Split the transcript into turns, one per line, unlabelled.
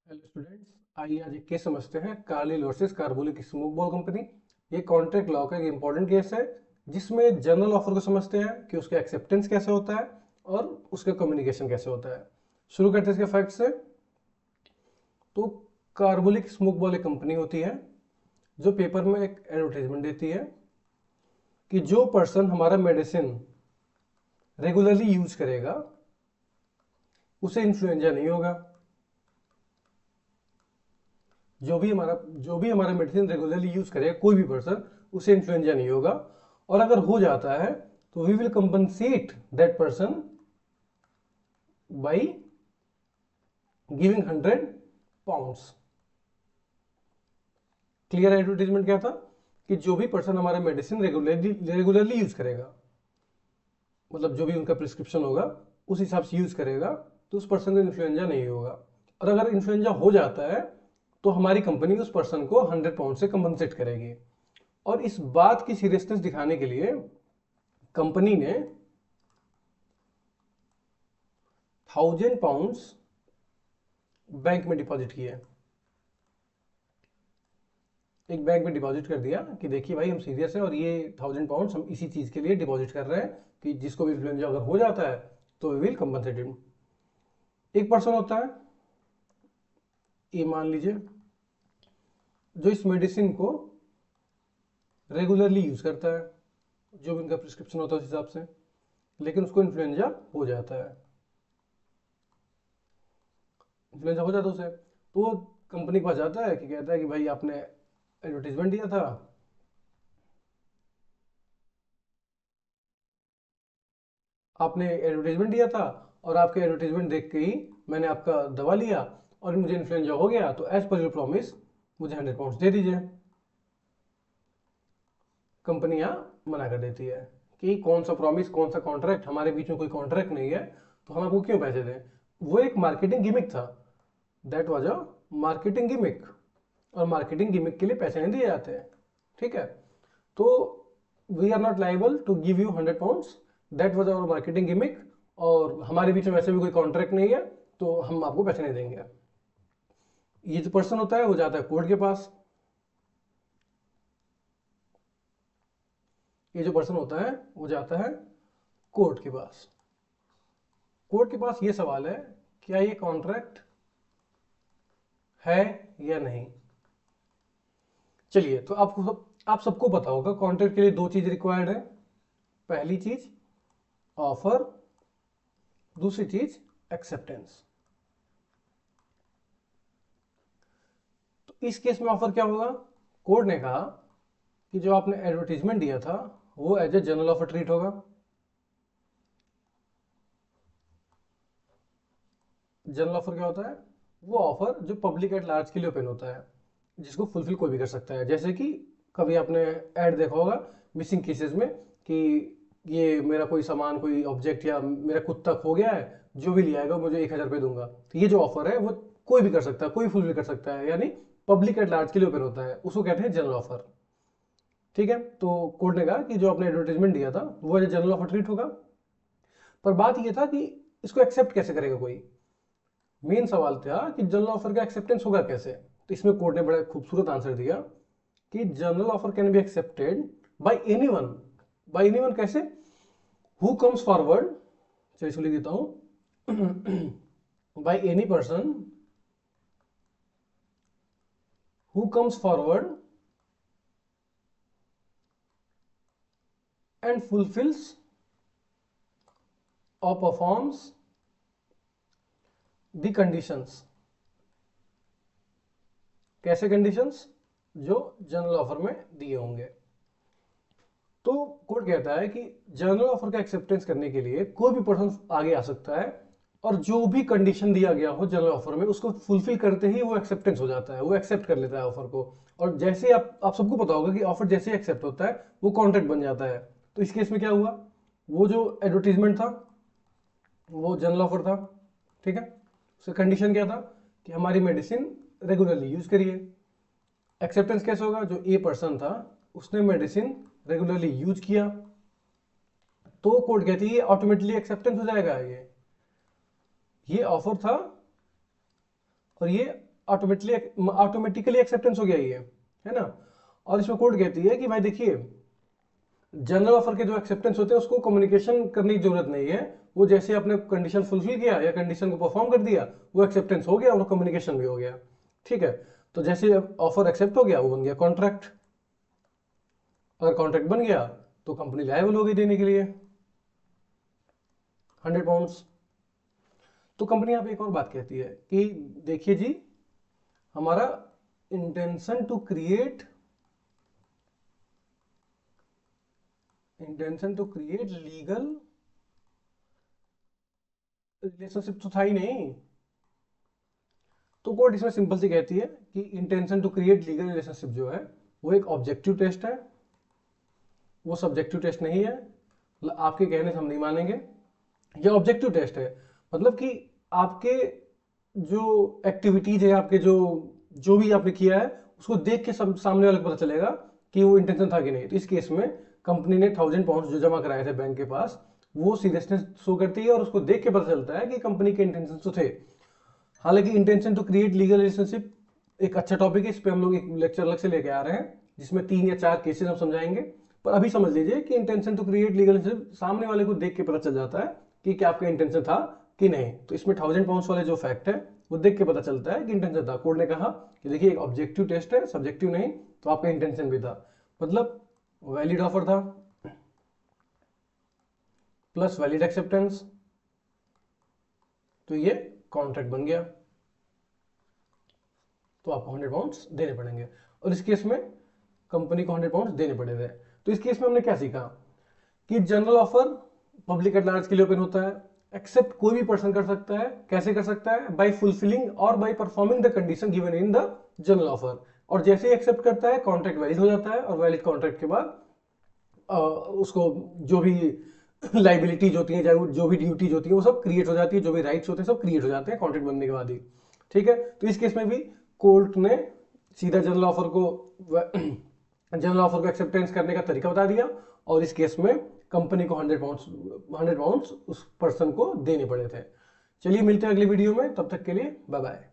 Hello students, आइए आज एक केस समझते हैं। Carlill versus carbolic smoke ball company. ये कॉन्ट्रैक्ट लॉ का एक इंपॉर्टेंट केस है जिसमें जनरल ऑफर को समझते हैं कि उसका एक्सेप्टेंस कैसे होता है और उसका कम्युनिकेशन कैसे होता है। शुरू करते हैं इसके फैक्ट से। तो कार्बोलिक स्मोक बॉल एक कंपनी होती है जो पेपर में एक एडवर्टाइजमेंट देती है कि जो पर्सन हमारा मेडिसिन रेगुलरली यूज करेगा उसे इन्फ्लुएंजा नहीं होगा। जो भी हमारा मेडिसिन रेगुलरली यूज करे कोई भी पर्सन, उसे इन्फ्लुएंजा नहीं होगा। और अगर हो जाता है तो we will compensate that person by giving 100 pounds. Clear advertisement क्या था कि जो भी पर्सन हमारा मेडिसिन रेगुलरली यूज करेगा, मतलब जो भी उनका प्रिस्क्रिप्शन होगा उस हिसाब से यूज करेगा, तो उस पर्सन को इन्फ्लुएंजा नहीं होगा। और अगर इन्फ्लुएंजा हो जाता है तो हमारी कंपनी उस पर्सन को 100 पाउंड से कंपनसेट करेगी। और इस बात की सीरियसनेस दिखाने के लिए कंपनी ने 1000 पाउंड्स बैंक में डिपॉजिट किए। एक बैंक में डिपॉजिट कर दिया कि देखिए भाई, हम सीरियस हैं और ये 1000 पाउंड्स हम इसी चीज के लिए डिपॉजिट कर रहे हैं कि जिसको भी इन्फ्लुएंजा अगर हो जाता है तो वी विल कंपनसेट हिम। एक पर्सन होता है, ये मान लीजिए, जो इस मेडिसिन को रेगुलरली यूज करता है, जो भी उनका प्रिस्क्रिप्शन होता है उस हिसाब से, लेकिन उसको इन्फ्लुएंजा हो जाता है। इन्फ्लुएंजा हो जाता है उसे, तो वो कंपनी के पास जाता है कि कहता है कि भाई आपने एडवर्टीजमेंट दिया था, आपने एडवर्टीजमेंट दिया था और आपके एडवर्टीजमेंट देख के ही मैंने आपका दवा लिया और मुझे इन्फ्लुएंजा हो गया, तो एज पर योर प्रॉमिस मुझे 100 पाउंड्स दे दीजिए। कंपनी यहाँ मना कर देती है कि कौन सा प्रॉमिस, कौन सा कॉन्ट्रैक्ट, हमारे बीच में कोई कॉन्ट्रैक्ट नहीं है, तो हम आपको क्यों पैसे दें। वो एक मार्केटिंग गिमिक था, that was a marketing gimmick, और मार्केटिंग गिमिक के लिए पैसे नहीं दिए जाते हैं। ठीक है, तो we are not liable to give you 100 pounds, that was our marketing gimmick, और हमारे बीच में वैसे भी कोई कॉन्ट्रैक्ट नहीं है तो हम आपको पैसे नहीं देंगे। ये जो पर्सन होता है वो जाता है कोर्ट के पास। ये जो पर्सन होता है वो जाता है कोर्ट के पास। कोर्ट के पास ये सवाल है, क्या ये कॉन्ट्रैक्ट है या नहीं। चलिए, तो आप सबको पता होगा कॉन्ट्रैक्ट के लिए दो चीज रिक्वायर्ड है। पहली चीज ऑफर, दूसरी चीज एक्सेप्टेंस। तो इस केस में ऑफर क्या होगा, कोर्ट ने कहा कि जो आपने एडवर्टीजमेंट दिया था वो as a general offer treat होगा। जनरल ऑफर क्या होता है, वो ऑफर जो पब्लिक एट लार्ज के लिए ओपन होता है, जिसको फुलफिल कोई भी कर सकता है। जैसे कि कभी आपने ऐड देखा होगा मिसिंग केसेस में कि ये मेरा कोई सामान, कोई ऑब्जेक्ट या मेरा कुत्ता खो गया है, जो भी ले आएगा मुझे 1000 रुपये दूंगा। तो ये जो ऑफर है वो कोई भी कर सकता है, कोई फुलफिल कर सकता है, यानी पब्लिक एट लार्ज के लिए ओपन होता है, उसको कहते हैं जनरल ऑफर। ठीक है, तो कोर्ट ने कहा कि जो आपने एडवर्टाइजमेंट दिया था वो जनरल ऑफर ट्रीट होगा। पर बात यह था कि इसको एक्सेप्ट कैसे करेगा कोई। मेन सवाल था कि जनरल ऑफर का एक्सेप्टेंस होगा कैसे। तो इसमें कोर्ट ने बड़ा खूबसूरत आंसर दिया कि general offer can be accepted by anyone. Bye anyone कैसे, हु कम्स फॉरवर्ड, चलिए इसको लिख देता हूं, by any person who comes forward and fulfils और परफॉर्म्स द कंडीशंस। कैसे कंडीशंस, जो जनरल ऑफर में दिए होंगे। तो कोर्ट कहता है कि जनरल ऑफर का एक्सेप्टेंस करने के लिए कोई भी पर्सन आगे आ सकता है, और जो भी कंडीशन दिया गया हो जनरल ऑफर में उसको फुलफिल करते ही वो एक्सेप्टेंस हो जाता है, वो एक्सेप्ट कर लेता है ऑफर को। और जैसे आप सबको पता होगा कि ऑफर जैसे ही एक्सेप्ट होता है वो कॉन्ट्रैक्ट बन जाता है। तो इस केस में क्या हुआ, वो जो एडवर्टीजमेंट था वो जनरल ऑफर था। ठीक है, उसका कंडीशन क्या था कि हमारी मेडिसिन रेगुलरली यूज करिए। एक्सेप्टेंस कैसे होगा, जो ए पर्सन था उसने मेडिसिन रेगुलरली यूज किया, तो कोर्ट कहती है ऑटोमेटिकली एक्सेप्टेंस हो जाएगा। ये ऑफर था और ये ऑटोमेटिकली एक्सेप्टेंस हो गया ये, है ना। और इसमें कोर्ट कहती है कि भाई देखिए, जनरल ऑफर के जो एक्सेप्टेंस होते हैं उसको कम्युनिकेशन करने की जरूरत नहीं है, वो जैसे आपने कंडीशन फुलफिल किया या कंडीशन को परफॉर्म कर दिया, वो एक्सेप्टेंस हो गया और कम्युनिकेशन भी हो गया, ठीक है। तो जैसे ऑफर एक्सेप्ट हो गया, वो बन गया कॉन्ट्रैक्ट। अगर कॉन्ट्रैक्ट बन गया तो कंपनी लायबल होगी देने के लिए 100 पाउंड्स। तो कंपनी यहाँ पे एक और बात कहती है कि देखिए जी, हमारा intention to create legal relationship तो था ही नहीं। तो कोर्ट इसमें सिंपल सी कहती है कि intention to create legal relationship जो है वो एक ऑब्जेक्टिव टेस्ट है, वो सब्जेक्टिव टेस्ट नहीं है। मतलब आपके कहने से हम नहीं मानेंगे, ये ऑब्जेक्टिव टेस्ट है। मतलब कि आपके जो एक्टिविटीज है, आपके जो जो भी आपने किया है, उसको देख के सामने वाले को पता चलेगा कि वो इंटेंशन था कि नहीं। तो इस केस में कंपनी ने 1000 पाउंड जो जमा कराए थे बैंक के पास, वो सीरियसनेस शो करती है और उसको देख के पता चलता है कि कंपनी के इंटेंशन तो थे। हालांकि intention to create legal relationship एक अच्छा टॉपिक है, इस पे हम लोग एक लेक्चर अलग से लेके आ रहे हैं जिसमें 3 या 4 केसेस हम समझाएंगे। पर अभी समझ लीजिए कि intention to create legal relationship सामने वाले को देख के पता चल जाता है कि क्या आपका इंटेंशन था कि नहीं। तो इसमें 1000 पाउंड वाले जो फैक्ट है वो देख के पता चलता है कि इंटेंशन था। कोर्ट ने कहा कि देखिए एक ऑब्जेक्टिव टेस्ट है, सब्जेक्टिव नहीं, तो आपका इंटेंशन भी था, मतलब वैलिड ऑफर था प्लस वैलिड एक्सेप्टेंस, तो ये कॉन्ट्रैक्ट बन गया। तो आपको 100 पाउंड्स देने पड़ेंगे और इस केस में कंपनी को 100 पाउंड्स देने पड़े थे। तो इस केस में हमने क्या सीखा कि general offer public at large के लिए ओपन होता है, एक्सेप्ट कोई भी पर्सन कर सकता है। कैसे कर सकता है? बाय फुलफिलिंग और by performing the condition given in the general offer. और जैसे ही एक्सेप्ट करता है, कॉन्ट्रैक्ट वैलिड हो जाता है और वैलिड कॉन्ट्रैक्ट के बाद उसको जो भी लाइबिलिटीज होती है, चाहे वो जो भी ड्यूटीज होती है, वो सब क्रिएट हो जाती है, जो भी राइट्स होते हैं सब क्रिएट हो जाते हैं कॉन्ट्रैक्ट बनने के बाद ही, ठीक है। तो इस केस में भी कोर्ट ने सीधा जनरल ऑफर को एक्सेप्टेंस करने का तरीका बता दिया और इस केस में कंपनी को 100 पाउंड्स उस पर्सन को देने पड़े थे। चलिए मिलते हैं अगली वीडियो में, तब तक के लिए बाय बाय।